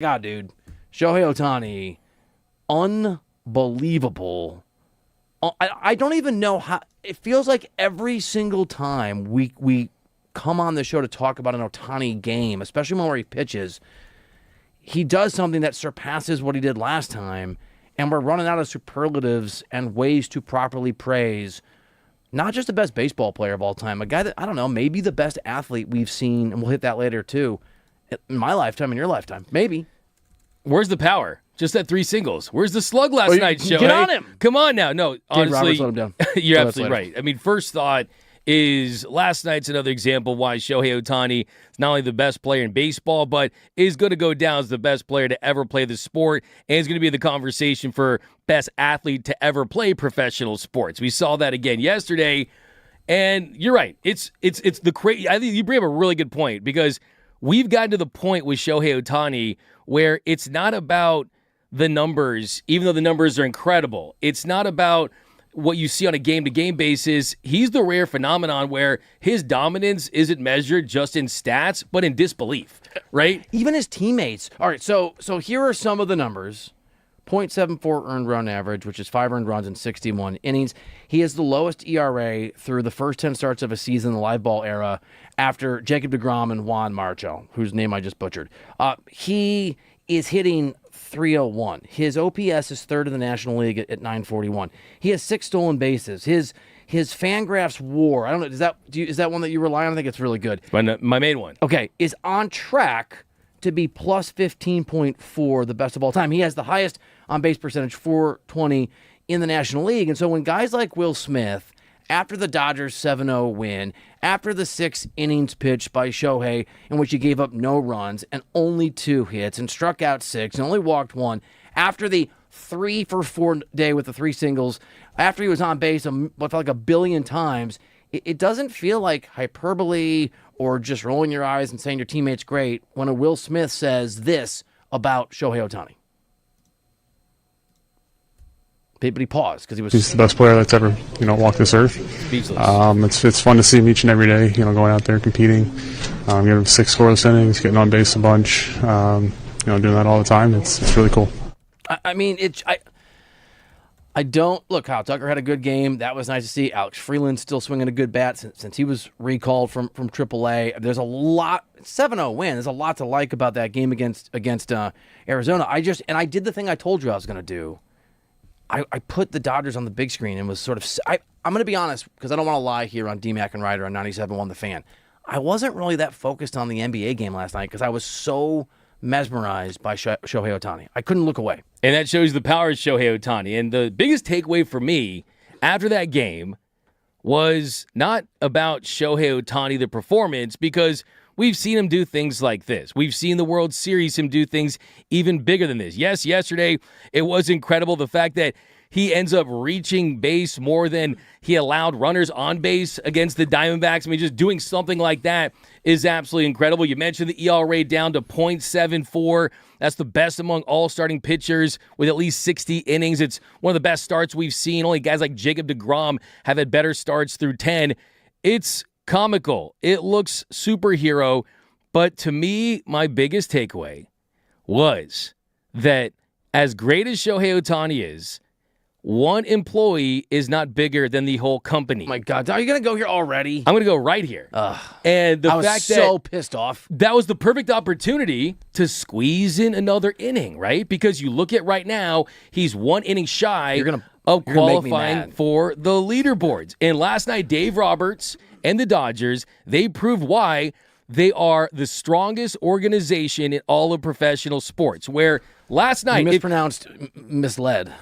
God, dude. Shohei Ohtani, unbelievable. I don't even know how. It feels like every single time we come on the show to talk about an Ohtani game, especially when he pitches, he does something that surpasses what he did last time, and we're running out of superlatives and ways to properly praise not just the best baseball player of all time, a guy that, I don't know, maybe the best athlete we've seen, and we'll hit that later too, in my lifetime, in your lifetime. Maybe. Where's the power? Just at 3 singles. Where's the slug last night, Shohei? Get on him. Come on now. No, Dave honestly, Roberts let him down. You're absolutely right. I mean, first thought is last night's another example why Shohei Ohtani is not only the best player in baseball, but is going to go down as the best player to ever play the sport, and is going to be in the conversation for best athlete to ever play professional sports. We saw that again yesterday, and you're right. It's the crazy. I think you bring up a really good point, because we've gotten to the point with Shohei Ohtani where it's not about the numbers, even though the numbers are incredible. It's not about what you see on a game-to-game basis. He's the rare phenomenon where his dominance isn't measured just in stats, but in disbelief, right? Even his teammates. All right, so here are some of the numbers. 0.74 earned run average, which is 5 earned runs in 61 innings. He has the lowest ERA through the first 10 starts of a season in the live ball era after Jacob deGrom and Juan Marichal, whose name I just butchered. He is hitting .301. His OPS is third in the National League at .941. He has 6 stolen bases. His Fangraphs WAR, I don't know, is that one that you rely on? I think it's really good. My main one. Okay, is on track to be plus 15.4, the best of all time. He has the highest on-base percentage, 420, in the National League. And so when guys like Will Smith, after the Dodgers 7-0 win, after the 6 innings pitched by Shohei, in which he gave up no runs and only 2 hits and struck out 6 and only walked 1, after the 3-for-4 day with the 3 singles, after he was on base what felt like a billion times, it doesn't feel like hyperbole or just rolling your eyes and saying your teammate's great when a Will Smith says this about Shohei Ohtani. But he paused because he's the best player that's ever, walked this earth. Speechless. It's fun to see him each and every day, going out there competing, getting 6 scoreless innings, getting on base a bunch, doing that all the time. It's really cool. I don't look. Kyle Tucker had a good game. That was nice to see. Alex Freeland still swinging a good bat since he was recalled from AAA. There's a lot. 7-0 win. There's a lot to like about that game against Arizona. I did the thing I told you I was going to do. I put the Dodgers on the big screen and was sort of. I'm going to be honest, because I don't want to lie here on DMAC and Ryder on 97.1 The Fan. I wasn't really that focused on the NBA game last night because I was so mesmerized by Shohei Ohtani. I couldn't look away. And that shows the power of Shohei Ohtani. And the biggest takeaway for me after that game was not about Shohei Ohtani, the performance, because we've seen him do things like this. We've seen the World Series him do things even bigger than this. Yes, yesterday it was incredible, the fact that he ends up reaching base more than he allowed runners on base against the Diamondbacks. I mean, just doing something like that is absolutely incredible. You mentioned the ERA down to .74. That's the best among all starting pitchers with at least 60 innings. It's one of the best starts we've seen. Only guys like Jacob deGrom have had better starts through 10. It's comical. It looks superhero. But to me, my biggest takeaway was that as great as Shohei Ohtani is, one employee is not bigger than the whole company. Oh my God, are you going to go here already? I'm going to go right here. And the I was fact so pissed off. That was the perfect opportunity to squeeze in another inning, right? Because you look at right now, he's 1 inning shy of qualifying for the leaderboards. And last night, Dave Roberts and the Dodgers, they proved why they are the strongest organization in all of professional sports. Where last night... You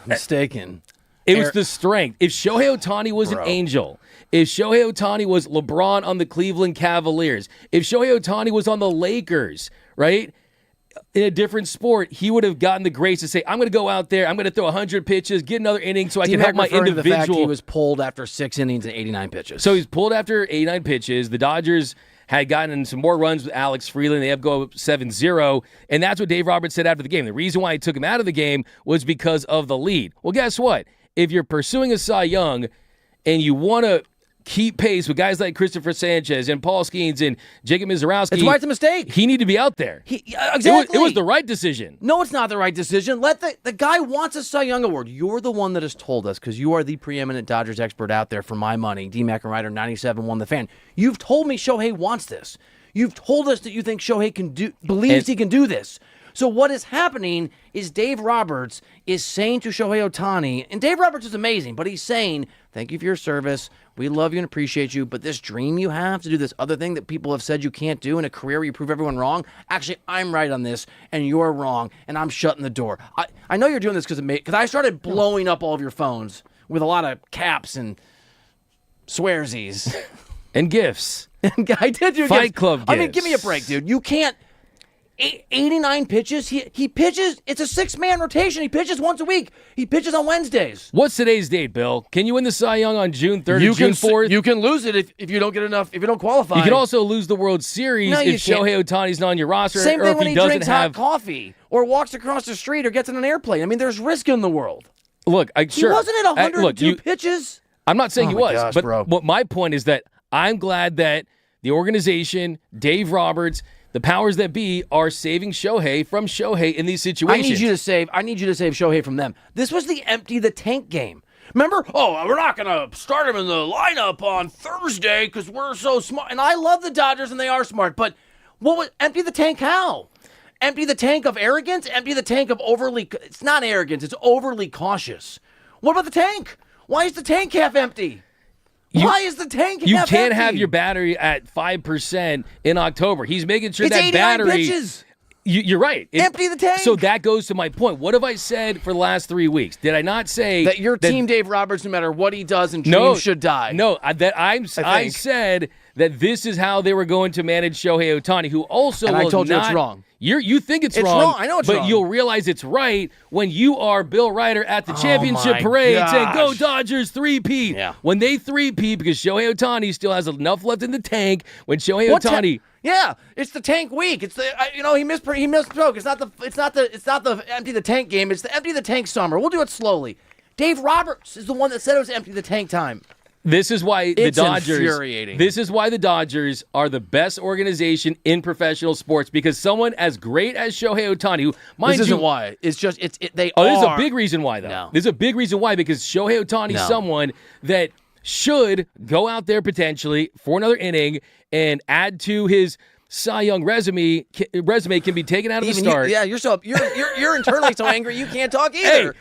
mistaken. It was the strength. If Shohei Ohtani was an angel, if Shohei Ohtani was LeBron on the Cleveland Cavaliers, if Shohei Ohtani was on the Lakers, right, in a different sport, he would have gotten the grace to say, I'm going to go out there, I'm going to throw 100 pitches, get another inning so I can help my individual. To the fact he was pulled after 6 innings and 89 pitches. So he's pulled after 89 pitches. The Dodgers had gotten some more runs with Alex Freeland. They have go up 7-0, and that's what Dave Roberts said after the game. The reason why he took him out of the game was because of the lead. Well, guess what? If you're pursuing a Cy Young and you want to keep pace with guys like Christopher Sanchez and Paul Skeens and Jacob Mizorowski. That's why it's a mistake. He need to be out there. Exactly. It was the right decision. No, it's not the right decision. Let the guy wants a Cy Young Award. You're the one that has told us, because you are the preeminent Dodgers expert out there, for my money. DMAC and Ryder 97.1 The Fan. You've told me Shohei wants this. You've told us that you think Shohei believes he can do this. So what is happening is Dave Roberts is saying to Shohei Ohtani, and Dave Roberts is amazing, but he's saying, thank you for your service. We love you and appreciate you, but this dream you have to do this other thing that people have said you can't do in a career where you prove everyone wrong, actually, I'm right on this, and you're wrong, and I'm shutting the door. I know you're doing this because I started blowing up all of your phones with a lot of caps and swearsies. And gifts. I did do Fight Club gifts. I mean, give me a break, dude. You can't. 89 pitches. He pitches. It's a 6-man rotation. He pitches once a week. He pitches on Wednesdays. What's today's date, Bill? Can you win the Cy Young on June 3rd or June 4th? You can lose it if you don't get enough. If you don't qualify. You can also lose the World Series if Shohei Ohtani's not on your roster. Same or thing if when he he doesn't drinks have hot coffee or walks across the street or gets in an airplane. I mean, there's risk in the world. Look, He wasn't at 102 pitches. I'm not saying he was, gosh, but bro. what my point is that I'm glad that the organization, Dave Roberts, the powers that be are saving Shohei from Shohei in these situations. I need you to save Shohei from them. This was the empty the tank game. Remember? Oh, we're not going to start him in the lineup on Thursday because we're so smart. And I love the Dodgers and they are smart. But what was empty the tank how? Empty the tank of arrogance? Empty the tank of it's not arrogance. It's overly cautious. What about the tank? Why is the tank half empty? Why is the tank half empty? You can't have your battery at 5% in October. He's making sure that battery. Pitches. You're right. Empty the tank. So that goes to my point. What have I said for the last 3 weeks? Did I not say that your team, Dave Roberts, no matter what he does, and dreams should die? No, I said that this is how they were going to manage Shohei Ohtani, who also and will I told you not, it's wrong. You think it's wrong. I know it's but wrong. You'll realize it's right when you are Bill Ryder at the championship parade saying, "Go Dodgers, 3-peat." Yeah. When they 3-peat because Shohei Ohtani still has enough left in the tank. When Shohei Ohtani. Yeah, it's the tank week. It's the he misspoke. It's not the empty the tank game. It's the empty the tank summer. We'll do it slowly. Dave Roberts is the one that said it was empty the tank time. This is why it's infuriating. This is why the Dodgers are the best organization in professional sports, because someone as great as Shohei Ohtani, who, mind this you, isn't why. It's just they are. There's a big reason why, though. No. There's a big reason why, because Shohei Ohtani is someone that should go out there potentially for another inning and add to his Cy Young resume can be taken out of the start. You're internally so angry you can't talk either.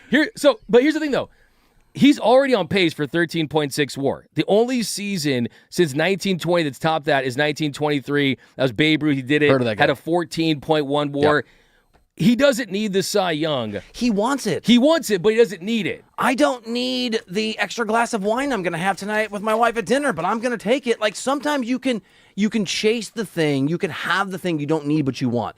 But here's the thing, though. He's already on pace for 13.6 WAR. The only season since 1920 that's topped that is 1923. That was Babe Ruth. He did it. Had a 14.1 WAR. Yep. He doesn't need the Cy Young. He wants it. He wants it, but he doesn't need it. I don't need the extra glass of wine I'm going to have tonight with my wife at dinner, but I'm going to take it. Like, sometimes you can chase the thing. You can have the thing you don't need, but you want.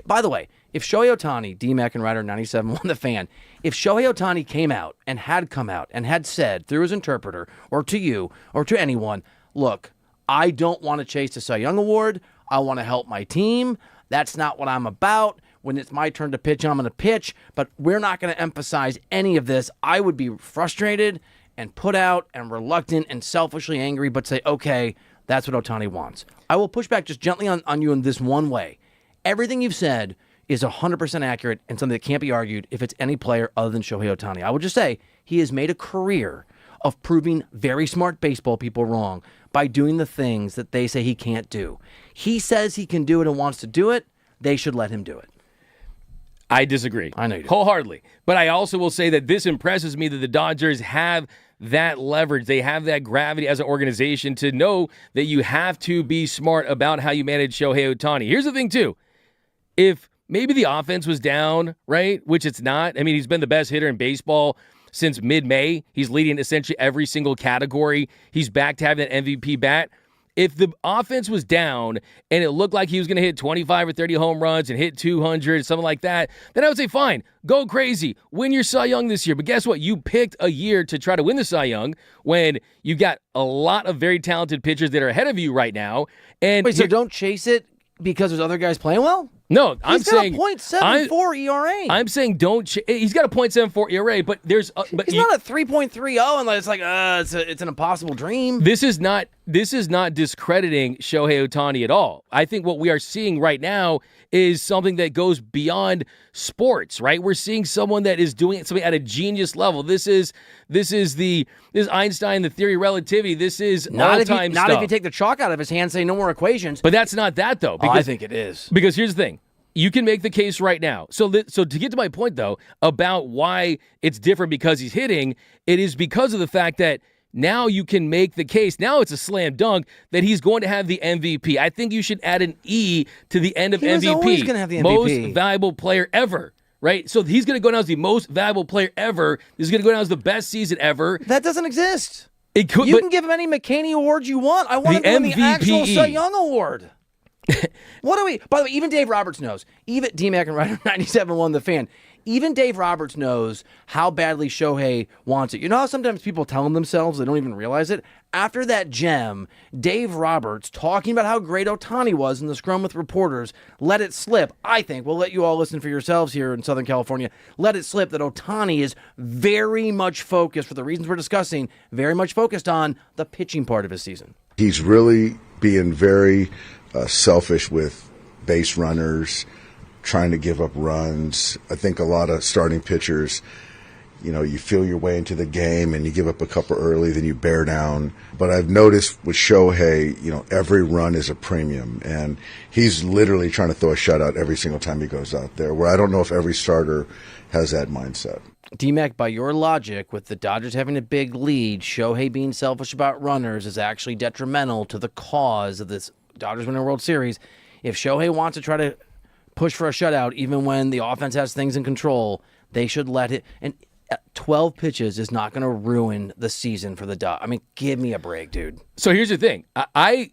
By the way, if Shohei Ohtani, DMAC and Ryder 97.1 The Fan, if Shohei Ohtani came out and had said through his interpreter or to you or to anyone, look, I don't want to chase the Cy Young Award. I want to help my team. That's not what I'm about. When it's my turn to pitch, I'm going to pitch, but we're not going to emphasize any of this. I would be frustrated and put out and reluctant and selfishly angry, but say, okay, that's what Ohtani wants. I will push back just gently on you in this one way. Everything you've said is 100% accurate and something that can't be argued if it's any player other than Shohei Ohtani. I would just say he has made a career of proving very smart baseball people wrong by doing the things that they say he can't do. He says he can do it and wants to do it. They should let him do it. I disagree. I know you do. Wholeheartedly. But I also will say that this impresses me that the Dodgers have that leverage. They have that gravity as an organization to know that you have to be smart about how you manage Shohei Ohtani. Here's the thing, too. If maybe the offense was down, right, which it's not. I mean, he's been the best hitter in baseball since mid-May. He's leading essentially every single category. He's back to having that MVP bat. If the offense was down and it looked like he was going to hit 25 or 30 home runs and hit 200, something like that, then I would say, fine, go crazy. Win your Cy Young this year. But guess what? You picked a year to try to win the Cy Young when you've got a lot of very talented pitchers that are ahead of you right now. And wait, so don't chase it because there's other guys playing well? No, I'm He's saying got a .74 ERA. I'm saying he's got a .74 ERA, but there's but he's not a 3.30, and it's like it's an impossible dream. This is not discrediting Shohei Ohtani at all. I think what we are seeing right now is something that goes beyond sports, right? We're seeing someone that is doing something at a genius level. This is Einstein, the theory of relativity. This is all-time stuff. Not if you take the chalk out of his hand, say no more equations. But that's not that, though. I think it is. Because here's the thing. You can make the case right now. So to get to my point, though, about why it's different because he's hitting, it is because of the fact that now you can make the case. Now it's a slam dunk that he's going to have the MVP. I think you should add an E to the end of he MVP. Was always going to have the MVP. Most valuable player ever. Right? So he's going to go down as the most valuable player ever. This is going to go down as the best season ever. That doesn't exist. It could. You can give him any McCaney award you want. I want him to win the actual Cy Young award. What do we? By the way, even Dave Roberts knows. Even D-Mac and Ryder 97.1 The Fan. Even Dave Roberts knows how badly Shohei wants it. You know how sometimes people tell themselves they don't even realize it? After that gem, Dave Roberts, talking about how great Ohtani was in the scrum with reporters, let it slip. I think, we'll let you all listen for yourselves here in Southern California, let it slip that Ohtani is very much focused, for the reasons we're discussing, very much focused on the pitching part of his season. He's really being very selfish with base runners, trying to give up runs. I think a lot of starting pitchers, you feel your way into the game and you give up a couple early, then you bear down. But I've noticed with Shohei, every run is a premium, and he's literally trying to throw a shutout every single time he goes out there, where I don't know if every starter has that mindset. D-Mac, by your logic, with the Dodgers having a big lead, Shohei being selfish about runners is actually detrimental to the cause of this Dodgers winning a World Series. If Shohei wants to try to push for a shutout, even when the offense has things in control, they should let it. And 12 pitches is not going to ruin the season for the Dodgers. I mean, give me a break, dude. So here's the thing. I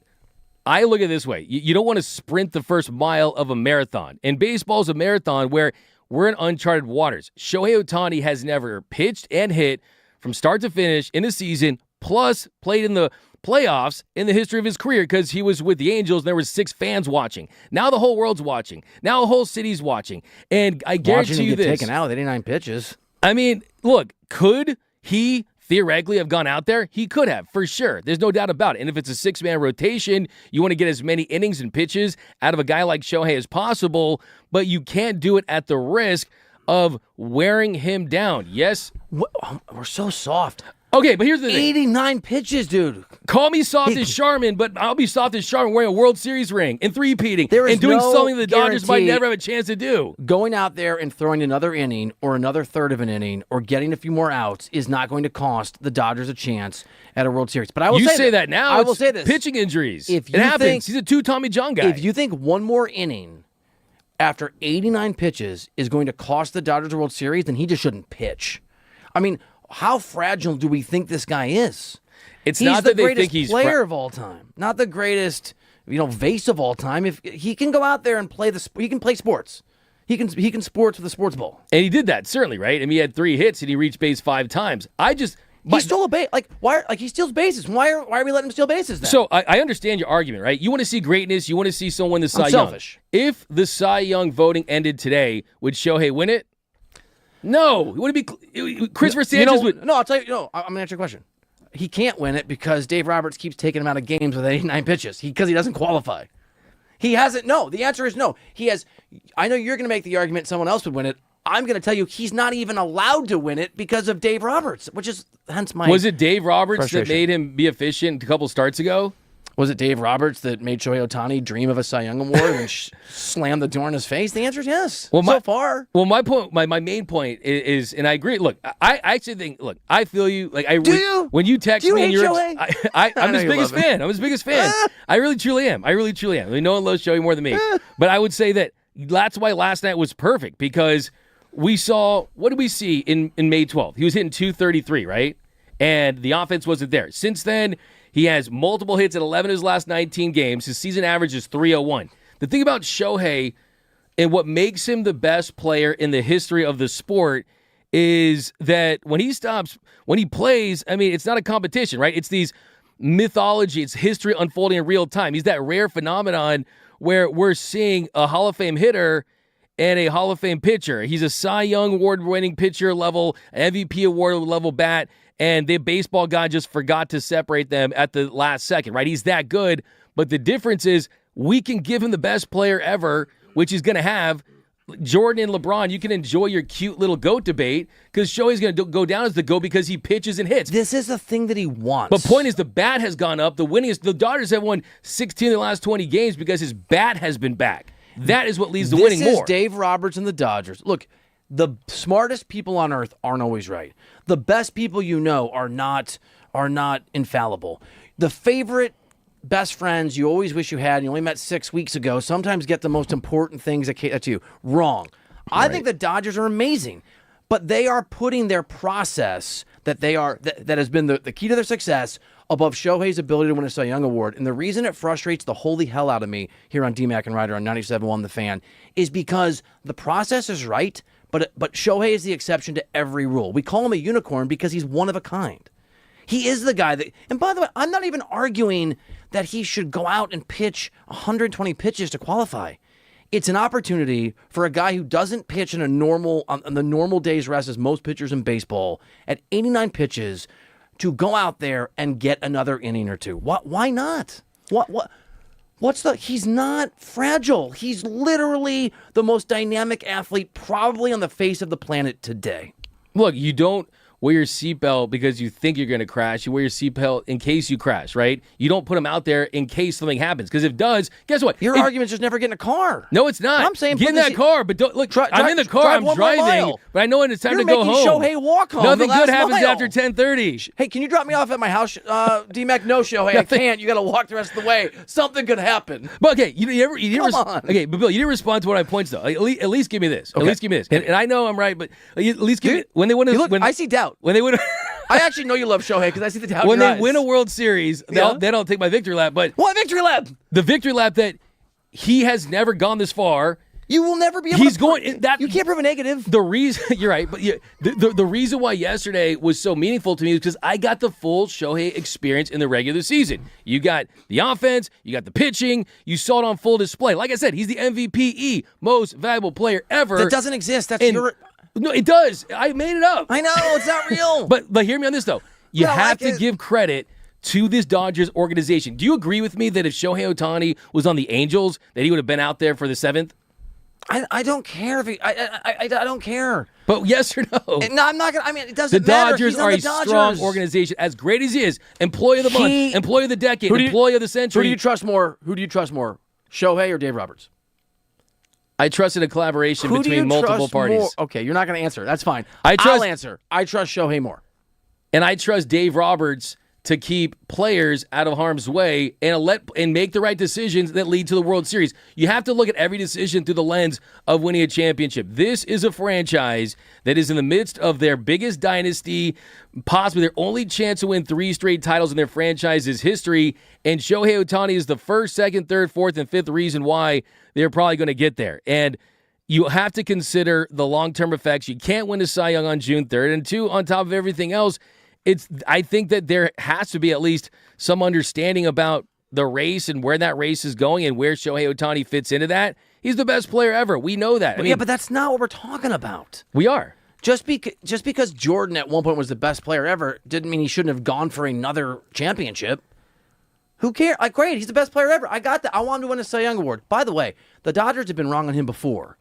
look at it this way. You don't want to sprint the first mile of a marathon. And baseball's a marathon where we're in uncharted waters. Shohei Ohtani has never pitched and hit from start to finish in a season, plus played in the playoffs in the history of his career, because he was with the Angels and there were 6 fans watching. Now the whole world's watching. Now a whole city's watching. And I guarantee you this. Taken out with 89 pitches. I mean, look, could he theoretically have gone out there? He could have, for sure. There's no doubt about it. And if it's a 6-man rotation, you want to get as many innings and pitches out of a guy like Shohei as possible, but you can't do it at the risk of wearing him down. Yes? We're so soft. Okay, but here's the thing. 89 pitches, dude. Call me soft as Charmin, but I'll be soft as Charmin wearing a World Series ring and three-peating and doing something the Dodgers might never have a chance to do. Going out there and throwing another inning or another third of an inning or getting a few more outs is not going to cost the Dodgers a chance at a World Series. But I will say that now. I will say this. Pitching injuries. If it happens. He's a 2 Tommy John guy. If you think one more inning after 89 pitches is going to cost the Dodgers a World Series, then he just shouldn't pitch. I mean, how fragile do we think this guy is? It's not that they think he's the greatest player of all time, not the greatest, vase of all time. If he can go out there and play he can play sports. He can sports with a sports ball. And he did that, certainly, right? I mean, he had 3 hits and he reached base 5 times. He stole a base. He steals bases. Why are we letting him steal bases then? So I understand your argument, right? You want to see greatness. You want to see someone win the Cy Young. Selfish. If the Cy Young voting ended today, would Shohei win it? No. Would it be Christopher Sanchez? No, I'll tell you. No, I'm going to answer your question. He can't win it because Dave Roberts keeps taking him out of games with 89 pitches because he doesn't qualify. He hasn't. No, the answer is no. He has. I know you're going to make the argument someone else would win it. I'm going to tell you he's not even allowed to win it because of Dave Roberts, which is hence my. Was it Dave Roberts that made him be efficient a couple starts ago? Was it Dave Roberts that made Shohei Ohtani dream of a Cy Young award and slam the door in his face? The answer is yes. Well, so far. Well, my point, my main point is, and I agree. Look, I actually think. Look, I feel you. Like Do you? When you text me, and you're, I'm his biggest fan. I'm his biggest fan. I really truly am. I mean, no one loves Shohei more than me. But I would say that's why last night was perfect, because we saw, what did we see in May 12th? He was hitting 233, right? And the offense wasn't there. Since then, he has multiple hits in 11 of his last 19 games. His season average is 301. The thing about Shohei and what makes him the best player in the history of the sport is that when he plays, I mean, it's not a competition, right? It's these mythology, it's history unfolding in real time. He's that rare phenomenon where we're seeing a Hall of Fame hitter and a Hall of Fame pitcher. He's a Cy Young award-winning pitcher level, MVP award level bat, and the baseball guy just forgot to separate them at the last second, right? He's that good, but the difference is we can give him the best player ever, which he's going to have. Jordan and LeBron, you can enjoy your cute little GOAT debate because Shohei's going to go down as the GOAT because he pitches and hits. This is the thing that he wants. But point is, the bat has gone up. The Dodgers have won 16 of the last 20 games because his bat has been back. That is what leads to winning more. This is Dave Roberts and the Dodgers. Look, the smartest people on earth aren't always right. The best people you know are not infallible. The favorite best friends you always wish you had and you only met 6 weeks ago sometimes get the most important things that to you. Wrong. I think the Dodgers are amazing, but they are putting their process that has been the key to their success above Shohei's ability to win a Cy Young Award. And the reason it frustrates the holy hell out of me here on DMAC and Ryder on 97.1 The Fan is because the process is right, but Shohei is the exception to every rule. We call him a unicorn because he's one of a kind. He is the guy that, and by the way, I'm not even arguing that he should go out and pitch 120 pitches to qualify. It's an opportunity for a guy who doesn't pitch on the normal day's rest as most pitchers in baseball at 89 pitches to go out there and get another inning or two. Why not? He's not fragile. He's literally the most dynamic athlete probably on the face of the planet today. Look, you don't wear your seatbelt because you think you're going to crash. You wear your seatbelt in case you crash, right? You don't put him out there in case something happens. Because if it does, guess what? Your argument's just never get in a car. No, it's not. I'm saying get in that car, but don't look. I'm in the car. I'm driving, but I know when it's time to go home. You're making Shohei walk home. Nothing good happens after 10:30. Hey, can you drop me off at my house, D-Mac? No, Shohei, I can't. You got to walk the rest of the way. Something could happen. But okay, you didn't Come on. Okay, but Bill, you didn't respond to what I points though. At least give me this. Okay. At least give me this. And I know I'm right, but at least give me when they win. I see doubt. When they win. I actually know you love Shohei because I see the doubt when in your they eyes. win a World Series, they don't take my victory lap. But what victory lap? The victory lap that he has never gone this far. You will never be able He's to going that you can't prove a negative. The reason you're right, but the reason why yesterday was so meaningful to me is because I got the full Shohei experience in the regular season. You got the offense, you got the pitching, you saw it on full display. Like I said, he's the MVP, most valuable player ever. That doesn't exist. That's your. No, it does. I made it up. I know it's not real. But hear me on this though. You have to give credit to this Dodgers organization. Do you agree with me that if Shohei Ohtani was on the Angels, that he would have been out there for the 7th? I don't care if he. I don't care. But yes or no? No, I'm not gonna. I mean, it doesn't The matter. Dodgers are a strong organization. As great as he is, employee of the month, employee of the decade, employee of the century. Who do you trust more? Shohei or Dave Roberts? I trusted a collaboration between multiple parties. More? Okay, you're not going to answer. That's fine. I'll answer. I trust Shohei more. And I trust Dave Roberts to keep players out of harm's way and make the right decisions that lead to the World Series. You have to look at every decision through the lens of winning a championship. This is a franchise that is in the midst of their biggest dynasty, possibly their only chance to win 3 straight titles in their franchise's history, and Shohei Ohtani is the first, second, third, fourth, and fifth reason why they're probably going to get there. And you have to consider the long-term effects. You can't win a Cy Young on June 3rd. And 2, on top of everything else, I think that there has to be at least some understanding about the race and where that race is going and where Shohei Ohtani fits into that. He's the best player ever. We know that. But that's not what we're talking about. We are. Just because Jordan at one point was the best player ever didn't mean he shouldn't have gone for another championship. Who cares? Great, he's the best player ever. I got that. I want him to win a Cy Young Award. By the way, the Dodgers have been wrong on him before.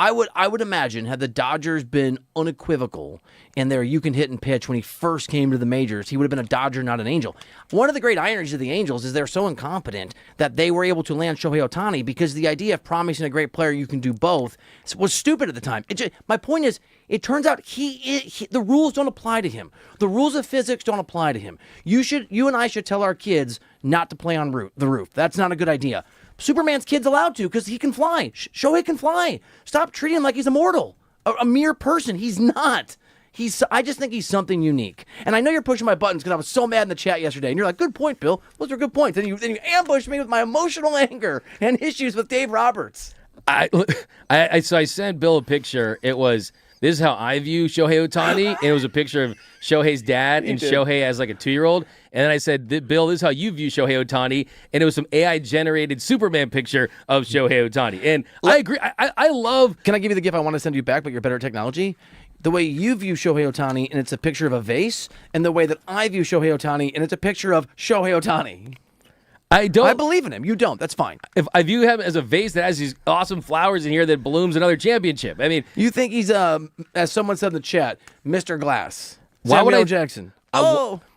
I would imagine had the Dodgers been unequivocal in their you can hit and pitch when he first came to the majors, he would have been a Dodger, not an Angel. One of the great ironies of the Angels is they're so incompetent that they were able to land Shohei Ohtani because the idea of promising a great player you can do both was stupid at the time. My point is, it turns out the rules don't apply to him. The rules of physics don't apply to him. You and I should tell our kids not to play on the roof. That's not a good idea. Superman's kid's allowed to because he can fly. Shohei can fly. Stop treating him like he's immortal, a mere person. He's not. I just think he's something unique. And I know you're pushing my buttons because I was so mad in the chat yesterday. And you're like, good point, Bill. Those are good points. Then you ambushed me with my emotional anger and issues with Dave Roberts. So I sent Bill a picture. It was this is how I view Shohei Ohtani, and it was a picture of Shohei's dad and Shohei as like a 2-year-old. And then I said, Bill, this is how you view Shohei Ohtani, and it was some AI-generated Superman picture of Shohei Ohtani. And I agree. I love... Can I give you the gift I want to send you back, but you're better at technology? The way you view Shohei Ohtani, and it's a picture of a vase, and the way that I view Shohei Ohtani, and it's a picture of Shohei Ohtani. I believe in him. You don't. That's fine. If I view him as a vase that has these awesome flowers in here that blooms another championship. I mean, you think he's as someone said in the chat, Mr. Glass. Why would Samuel Jackson?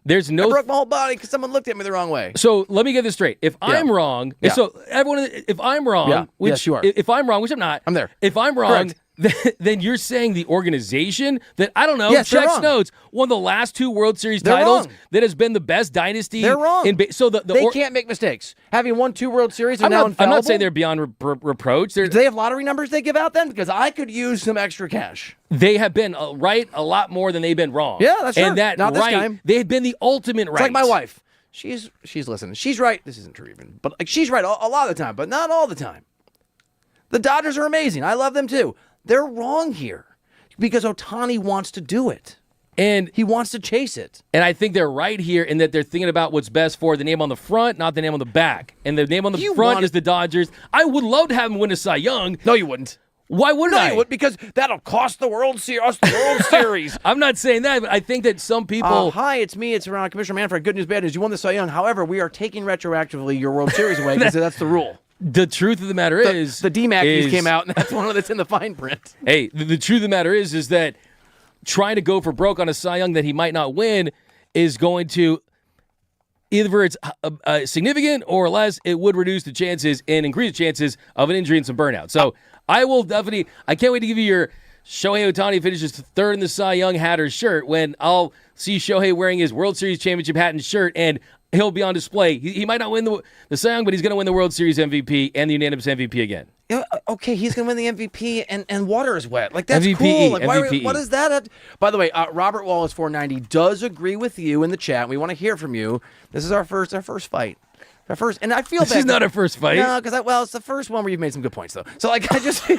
There's no. I broke my whole body because someone looked at me the wrong way. So let me get this straight. If I'm wrong, so everyone, if I'm wrong, which yes, you are. If I'm wrong, which I'm not, I'm there. If I'm wrong. Correct. Then you're saying the organization that, I don't know, yes, checks notes, won the last 2 World Series titles, that has been the best dynasty. They're wrong. So they can't make mistakes. Having won 2 World Series, they're now infallible. I'm not saying they're beyond reproach. Do they have lottery numbers they give out then? Because I could use some extra cash. They have been right a lot more than they've been wrong. Yeah, that's true. And that not this time. They have been the ultimate right. It's like my wife. She's listening. She's right. This isn't true even. But like she's right a lot of the time, but not all the time. The Dodgers are amazing. I love them too. They're wrong here because Ohtani wants to do it. And he wants to chase it. And I think they're right here in that they're thinking about what's best for the name on the front, not the name on the back. And the name on the front is the Dodgers. I would love to have them win a Cy Young. No, you wouldn't. Why wouldn't I? You wouldn't, because that'll cost the World Series. I'm not saying that, but I think that some people... Hi, it's me. It's Commissioner Manfred. Good news, bad news. You won the Cy Young. However, we are taking retroactively your World Series away because that's the rule. The truth of the matter is... The DMAC came out, and that's one that's in the fine print. Hey, the truth of the matter is that trying to go for broke on a Cy Young that he might not win is going to... Either it's significant or less, it would reduce the chances and increase the chances of an injury and some burnout. So I will definitely... I can't wait to give you your Shohei Ohtani finishes 3rd in the Cy Young hat or shirt when I'll see Shohei wearing his World Series championship hat and shirt, and he'll be on display. He might not win the Cy Young, but he's going to win the World Series MVP and the unanimous MVP again. Yeah, okay, he's going to win the MVP, and water is wet. Like, that's MVP, cool. Like, MVP. What is that? By the way, Robert Wallace 490 does agree with you in the chat. We want to hear from you. This is our first fight. And I feel this is not our first fight. No, because it's the first one where you've made some good points, though. So, like, I just...